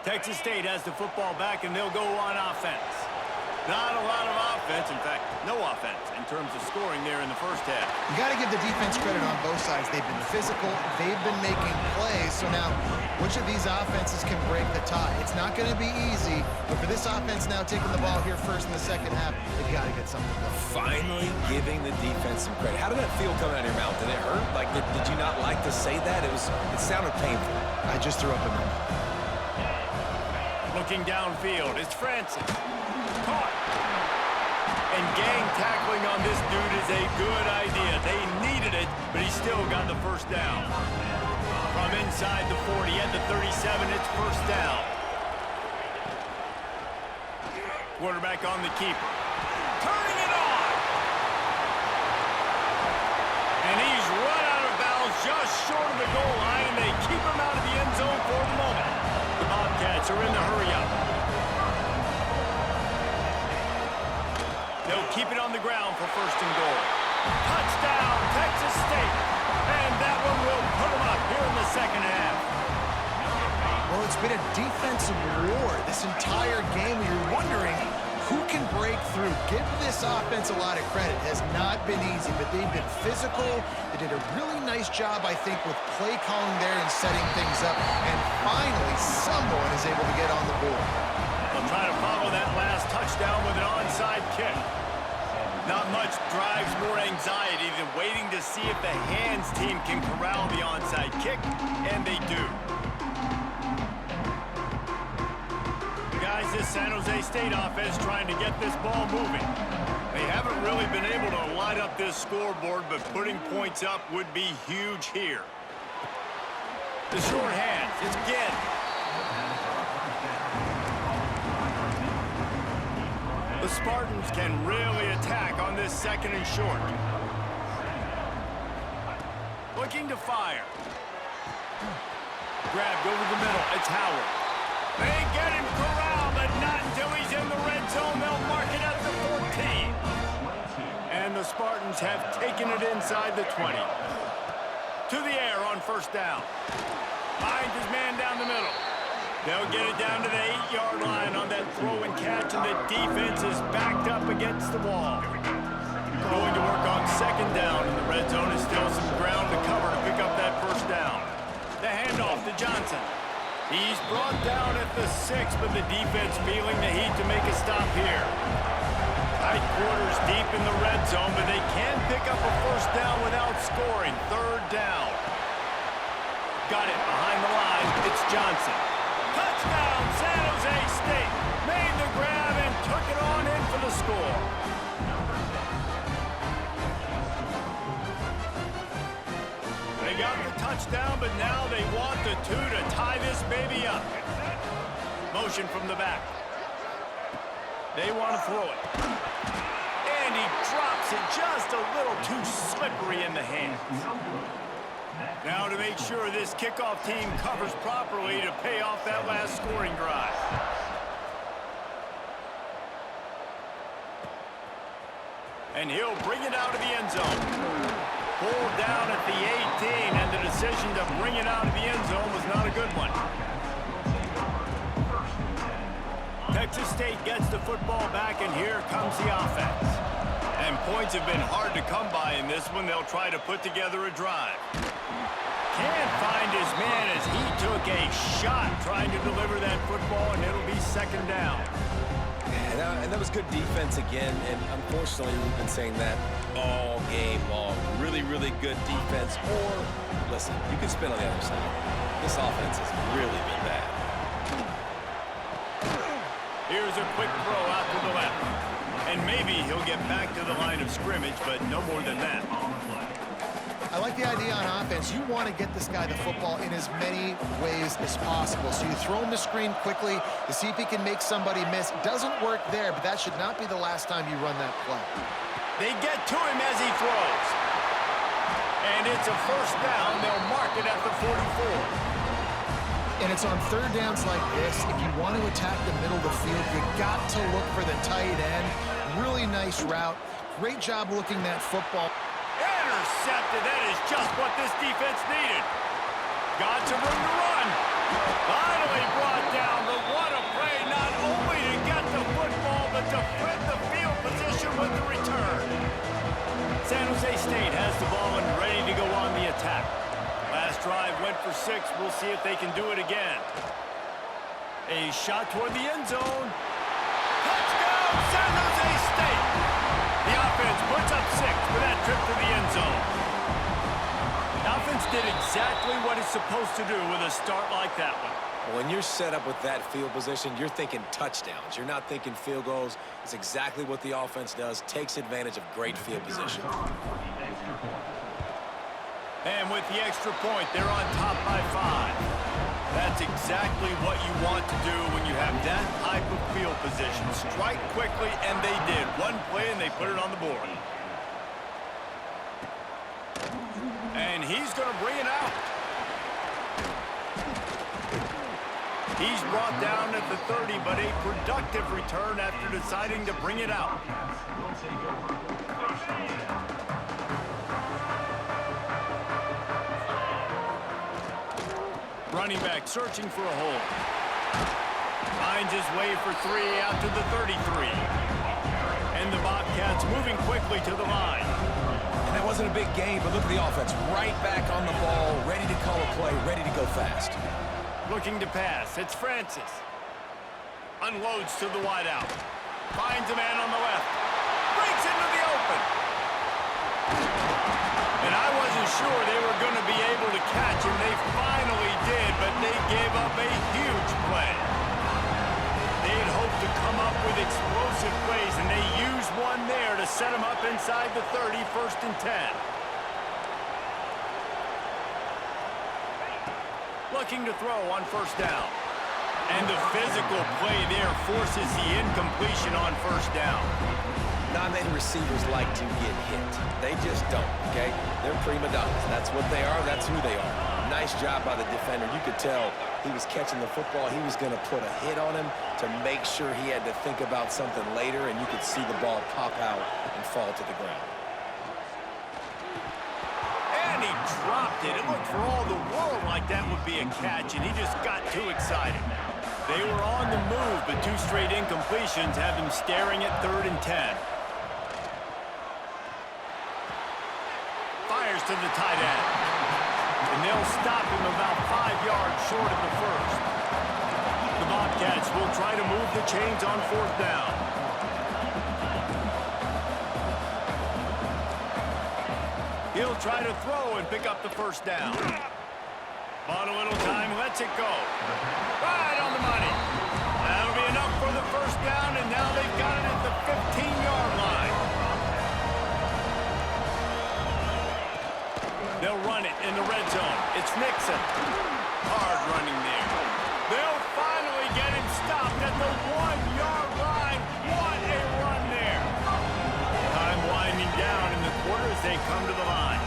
Texas State has the football back, and they'll go on offense. Not a lot of offense. In fact, no offense in terms of scoring there in the first half. You got to give the defense credit on both sides. They've been physical. They've been making plays. So now, which of these offenses can break the tie? It's not going to be easy, but for this offense now taking the ball here first in the second half, they've got to get something going. Finally giving the defense some credit. How did that feel coming out of your mouth? Did it hurt? Like, did you not like to say that? It sounded painful. I just threw up in my mouth. Looking downfield, it's Francis. Caught. And gang tackling on this dude is a good idea. They needed it, but he still got the first down. From inside the 40 at the 37, it's first down. Quarterback on the keeper. Turning it on! And he's run out of bounds just short of the goal line, and they keep him out of the end zone for the moment. The Bobcats are in the hurry-up. They'll keep it on the ground for first and goal. Touchdown, Texas State. And that one will put them up here in the second half. Well, it's been a defensive war this entire game. You're wondering who can break through. Give this offense a lot of credit. It has not been easy, but they've been physical. They did a really nice job, I think, with play calling there and setting things up. And finally, someone is able to get on the board. They'll try to follow that last touchdown with an onside kick. Not much drives more anxiety than waiting to see if the hands team can corral the onside kick, and they do. Guys, this San Jose State offense trying to get this ball moving. They haven't really been able to light up this scoreboard, but putting points up would be huge here. The short hands, it's Ginn. The Spartans can really attack on this second and short. Looking to fire. Grabbed over the middle. It's Howard. They get him corralled, but not until he's in the red zone. They'll mark it at the 14. And the Spartans have taken it inside the 20. To the air on first down. Finds his man down the middle. They'll get it down to the 8-yard line on that throw and catch, and the defense is backed up against the wall. Going to work on second down, and the red zone is still some ground to cover to pick up that first down. The handoff to Johnson. He's brought down at the 6, but the defense feeling the heat to make a stop here. Tight quarters deep in the red zone, but they can pick up a first down without scoring. Third down. Got it behind the line. It's Johnson. Touchdown, San Jose State. Made the grab and took it on in for the score. They got the touchdown, but now they want the 2 to tie this baby up. Motion from the back. They want to throw it. And he drops it just a little too slippery in the hands. Now to make sure this kickoff team covers properly to pay off that last scoring drive. And he'll bring it out of the end zone. Pulled down at the 18, and the decision to bring it out of the end zone was not a good one. Texas State gets the football back, and here comes the offense. And points have been hard to come by in this one. They'll try to put together a drive. Can't find his man as he took a shot trying to deliver that football, and it'll be second down. Yeah, and that was good defense again, and unfortunately we've been saying that all game long. Really, really good defense. Or, listen, you can spin on the other side. This offense has really been bad. Here's a quick throw out to the left. And maybe he'll get back to the line of scrimmage, but no more than that. I like the idea on offense. You want to get this guy the football in as many ways as possible. So you throw him the screen quickly to see if he can make somebody miss. Doesn't work there, but that should not be the last time you run that play. They get to him as he throws. And it's a first down. They'll mark it at the 44. And it's on third downs like this. If you want to attack the middle of the field, you got to look for the tight end. Really nice route. Great job looking that football. Intercepted. That is just what this defense needed. Got some room to run. Finally brought down. The with the return. San Jose State has the ball and ready to go on the attack. Last drive went for 6. We'll see if they can do it again. A shot toward the end zone. Touchdown, San Jose State! The offense puts up 6 with that trip to the end zone. The offense did exactly what it's supposed to do with a start like that one. When you're set up with that field position, you're thinking touchdowns. You're not thinking field goals. It's exactly what the offense does, takes advantage of great field position. And with the extra point, they're on top by 5. That's exactly what you want to do when you have that type of field position. Strike quickly, and they did. One play, and they put it on the board. And he's going to bring it out. He's brought down at the 30, but a productive return after deciding to bring it out. Running back searching for a hole. Finds his way for 3 out to the 33. And the Bobcats moving quickly to the line. And that wasn't a big game, but look at the offense. Right back on the ball, ready to call a play, ready to go fast. Looking to pass. It's Francis. Unloads to the wideout. Finds a man on the left. Breaks into the open. And I wasn't sure they were going to be able to catch him. They finally did, but they gave up a huge play. They had hoped to come up with explosive plays, and they used one there to set them up inside the 30, 1st and 10. Looking to throw on 1st down. And the physical play there forces the incompletion on 1st down. Non-name receivers like to get hit. They just don't, okay? They're prima donnas. That's what they are. That's who they are. Nice job by the defender. You could tell he was catching the football. He was going to put a hit on him to make sure he had to think about something later, and you could see the ball pop out and fall to the ground. And he dropped it. It looked for all the world like that would be a catch, and he just got too excited. They were on the move, but 2 straight incompletions have him staring at 3rd and 10. Fires to the tight end. And they'll stop him about 5 yards short of the 1st. The Bobcats will try to move the chains on 4th down. He'll try to throw and pick up the 1st down. Bought a little time, lets it go. Right on the money. That'll be enough for the 1st down, and now they've got it at the 15-yard line. They'll run it in the red zone. It's Nixon. Hard running there. They'll finally get him stopped at the 1-yard line. What a run there. Time winding down in the quarter as they come to the line.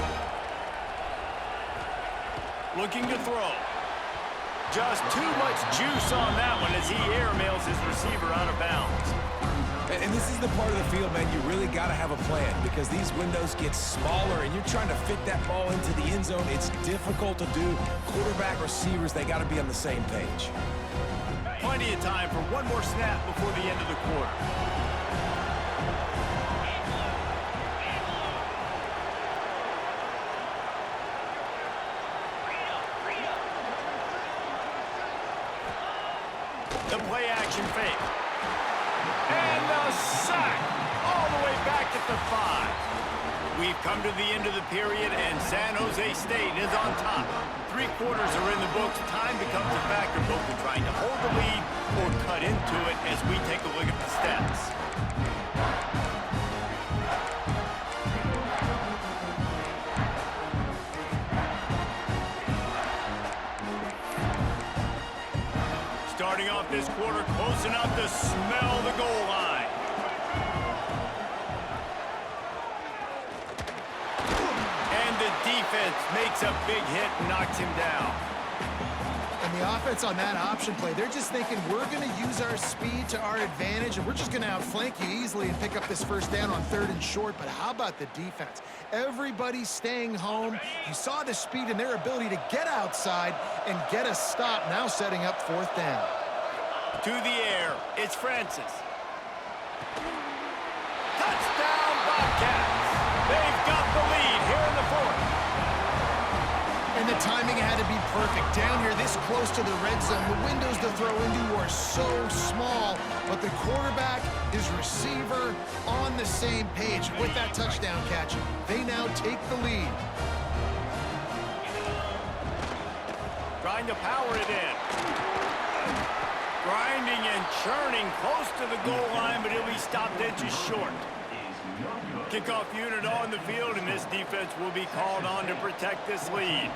Looking to throw. Just too much juice on that one as he airmails his receiver out of bounds. And this is the part of the field, man, you really got to have a plan because these windows get smaller and you're trying to fit that ball into the end zone. It's difficult to do. Quarterback, receivers, they got to be on the same page. Plenty of time for one more snap before the end of the quarter. The play action fake. And the sack all the way back at the 5. We've come to the end of the period, and San Jose State is on top. 3 quarters are in the books. Time becomes a factor, both in trying to hold the lead or cut into it as we take a look at the stats. Starting off this quarter close enough to smell the goal line. And the defense makes a big hit and knocks him down. And the offense on that option play, they're just thinking we're going to use our speed to our advantage, and we're just going to outflank you easily and pick up this 1st down on 3rd and short. But how about the defense? Everybody's staying home. You saw the speed and their ability to get outside and get a stop, now setting up 4th down. To the air, it's Francis. Touchdown! timing had to be perfect. Down here, this close to the red zone, the windows to throw into are so small, but the quarterback, his receiver, on the same page. With that touchdown catch, they now take the lead. Trying to power it in. Grinding and churning close to the goal line, but he'll be stopped inches short. Kickoff unit on the field, and this defense will be called on to protect this lead.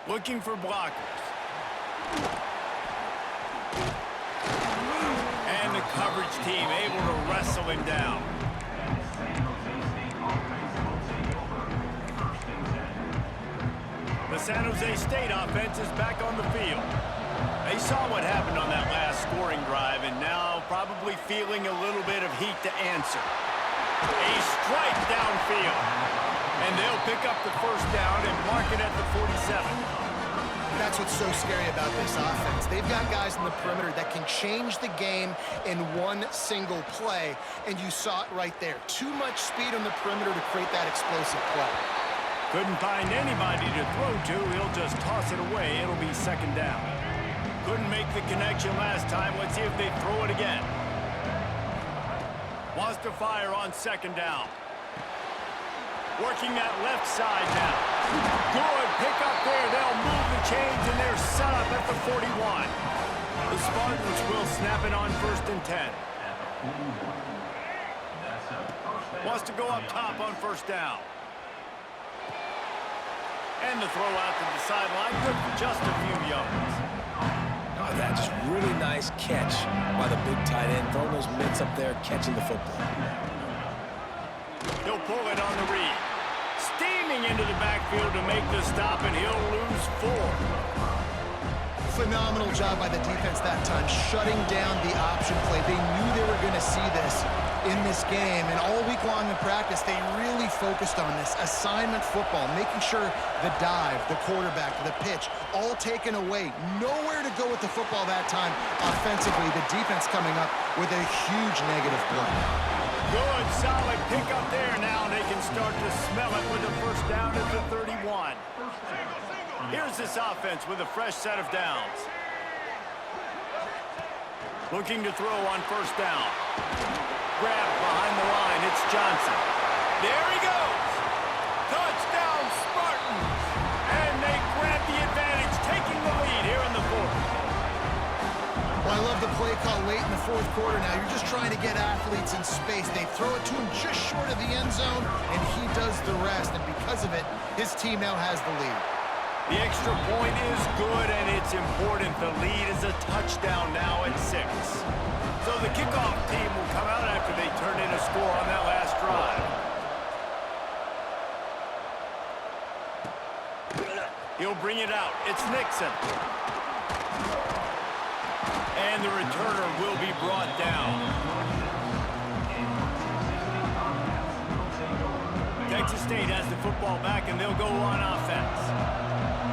Looking for blockers. And the coverage team able to wrestle him down. The San Jose State offense is back on the field. They saw what happened on that last scoring drive, and now probably feeling a little bit of heat to answer. A strike downfield. And they'll pick up the first down and mark it at the 47. That's what's so scary about this offense. They've got guys in the perimeter that can change the game in one single play, and you saw it right there. Too much speed on the perimeter to create that explosive play. Couldn't find anybody to throw to. He'll just toss it away. It'll be second down. Couldn't make the connection last time. Let's see if they throw it again. Wants to fire on second down. Working that left side now. Good pick up there. They'll move the chains, and they're set up at the 41. The Spartans will snap it on 1st and 10. Wants to go up top on first down. And the throw out to the sideline, good for just a few yards. Oh, that just really nice catch by the big tight end, throwing those mitts up there, catching the football. He'll pull it on the read. Steaming into the backfield to make the stop, and he'll lose 4. Phenomenal job by the defense that time, shutting down the option play. They knew they were going to see this in this game, and all week long in practice, they really focused on this assignment football, making sure the dive, the quarterback, the pitch, all taken away. Nowhere to go with the football that time offensively. The defense coming up with a huge negative play. Good, solid pick up there. Now they can start to smell it with a first down at the 31. Here's this offense with a fresh set of downs. Looking to throw on first down. Grab behind the line. It's Johnson. There he goes. Touchdown, Spartans. And they grab the advantage, taking the lead here in the 4th. Well, I love the play call late in the 4th quarter now. You're just trying to get athletes in space. They throw it to him just short of the end zone, and he does the rest. And because of it, his team now has the lead. The extra point is good, and it's important. The lead is a touchdown now at 6. So the kickoff team will come out after they turn in a score on that last drive. He'll bring it out. It's Nixon. And the returner will be brought down. Texas State has the football back, and they'll go on offense.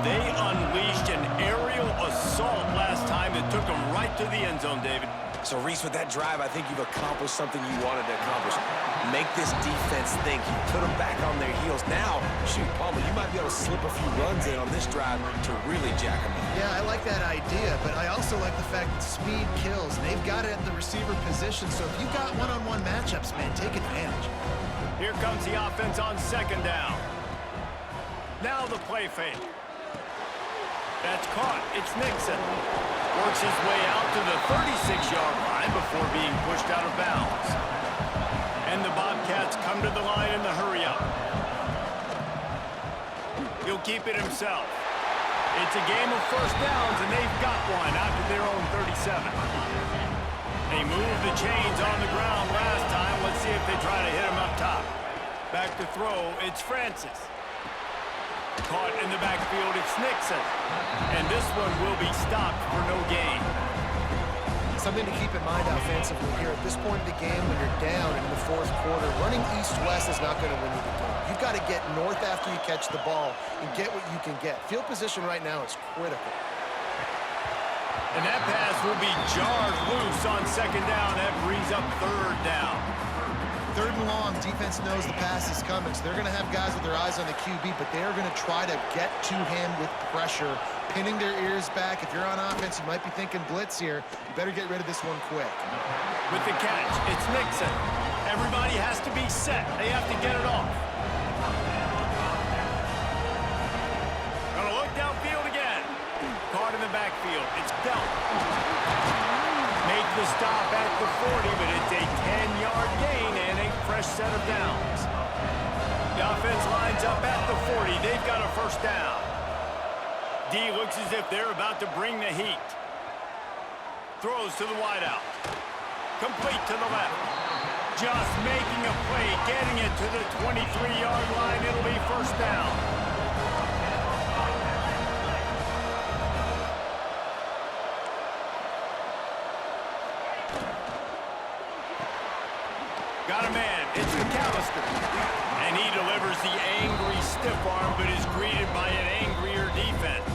They unleashed an aerial assault last time that took them right to the end zone, David. So, Reese, with that drive, I think you've accomplished something you wanted to accomplish. Make this defense think. You put them back on their heels. Now, shoot, Palmer, you might be able to slip a few runs in on this drive to really jack them up. Yeah, I like that idea, but I also like the fact that speed kills. They've got it at the receiver position, so if you got one-on-one matchups, man, take advantage. Here comes the offense on second down. Now the play fake. That's caught. It's Nixon. Works his way out to the 36-yard line before being pushed out of bounds. And the Bobcats come to the line in the hurry-up. He'll keep it himself. It's a game of first downs, and they've got one out to their own 37. They moved the chains on the ground last time. Let's see if they try to hit him up top. Back to throw. It's Francis. Caught in the backfield, it's Nixon. And this one will be stopped for no gain. Something to keep in mind offensively here at this point of the game when you're down in the 4th quarter. Running east-west is not going to win you the game. You've got to get north after you catch the ball and get what you can get. Field position right now is critical. And that pass will be jarred loose on second down. That brings up third down. 3rd and long, defense knows the pass is coming, so they're going to have guys with their eyes on the QB, but they're going to try to get to him with pressure, pinning their ears back. If you're on offense, you might be thinking blitz here. You better get rid of this one quick. With the catch, it's Mixon. Everybody has to be set. They have to get it off. Gonna look downfield again. Caught in the backfield. It's Belt. Make the stop at the 40, but it's a 10-yard gain and a fresh set of downs. The offense lines up at the 40. They've got a first down. D looks as if they're about to bring the heat. Throws to the wideout. Complete to the left. Just making a play, getting it to the 23-yard line. It'll be first down. Got a man. It's McAllister. And he delivers the angry stiff arm, but is greeted by an angrier defense.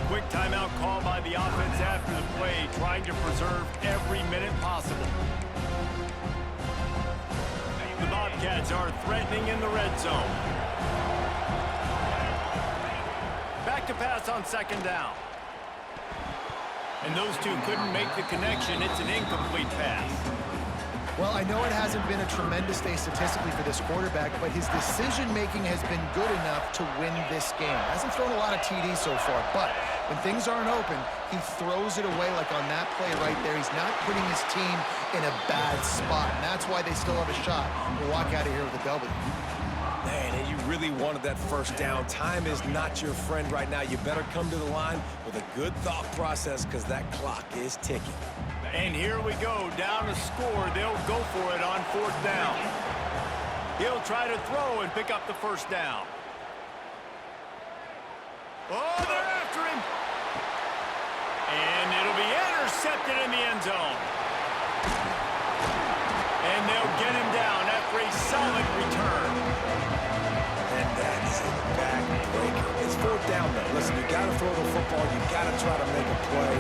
Quick timeout call by the offense after the play, trying to preserve every minute possible. The Bobcats are threatening in the red zone. Back to pass on 2nd down. And those two couldn't make the connection. It's an incomplete pass. Well, I know it hasn't been a tremendous day statistically for this quarterback, but his decision-making has been good enough to win this game. Hasn't thrown a lot of TDs so far, but when things aren't open, he throws it away like on that play right there. He's not putting his team in a bad spot, and that's why they still have a shot to walk out of here with a W. Man, and you really wanted that first down. Time is not your friend right now. You better come to the line with a good thought process because that clock is ticking. And here we go, down to score. They'll go for it on 4th down. He'll try to throw and pick up the first down. Oh, they're after him. And it'll be intercepted in the end zone. And they'll get him down after a solid return. And that is a backbreaker. It's 4th down, though. Listen, you got to throw the football. You got to try to make a play.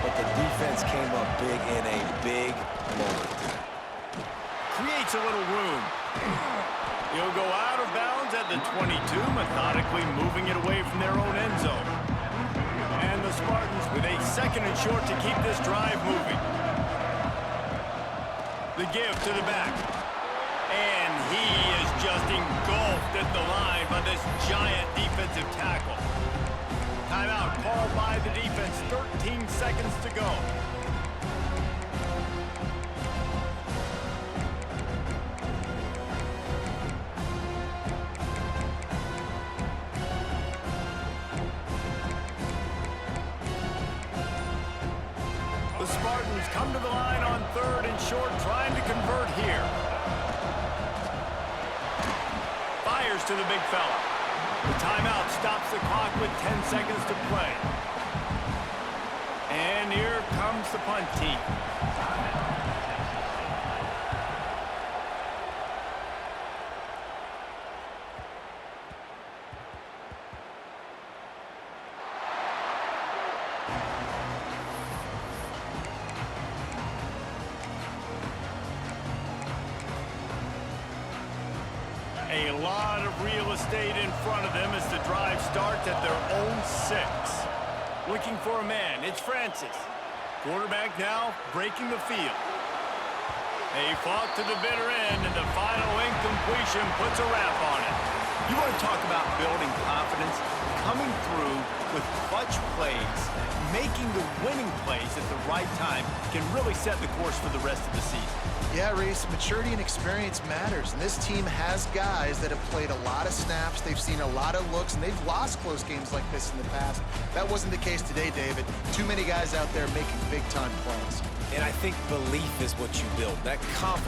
But the defense came up big in a big moment. Creates a little room. He'll go out of bounds at the 22, methodically moving it away from their own end zone. And the Spartans with a 2nd and short to keep this drive moving. The give to the back. And he is just engulfed at the line by this giant defensive tackle. Timeout called by the defense. 13 seconds to go. The Spartans come to the line on 3rd and short, trying to convert here. Fires to the big fella. The timeout stops the clock with 10 seconds to play. And here comes the punt team. A lot of real estate in front of them as the drive starts at their own 6. Looking for a man, it's Francis. Quarterback now breaking the field. They fought to the bitter end, and the final incompletion puts a wrap on it. You want to talk about building confidence? Coming through with clutch plays, making the winning plays at the right time can really set the course for the rest of the season. Yeah, Reese, maturity and experience matters, and this team has guys that have played a lot of snaps, they've seen a lot of looks, and they've lost close games like this in the past. That wasn't the case today, David. Too many guys out there making big-time plays. And I think belief is what you build. That confidence.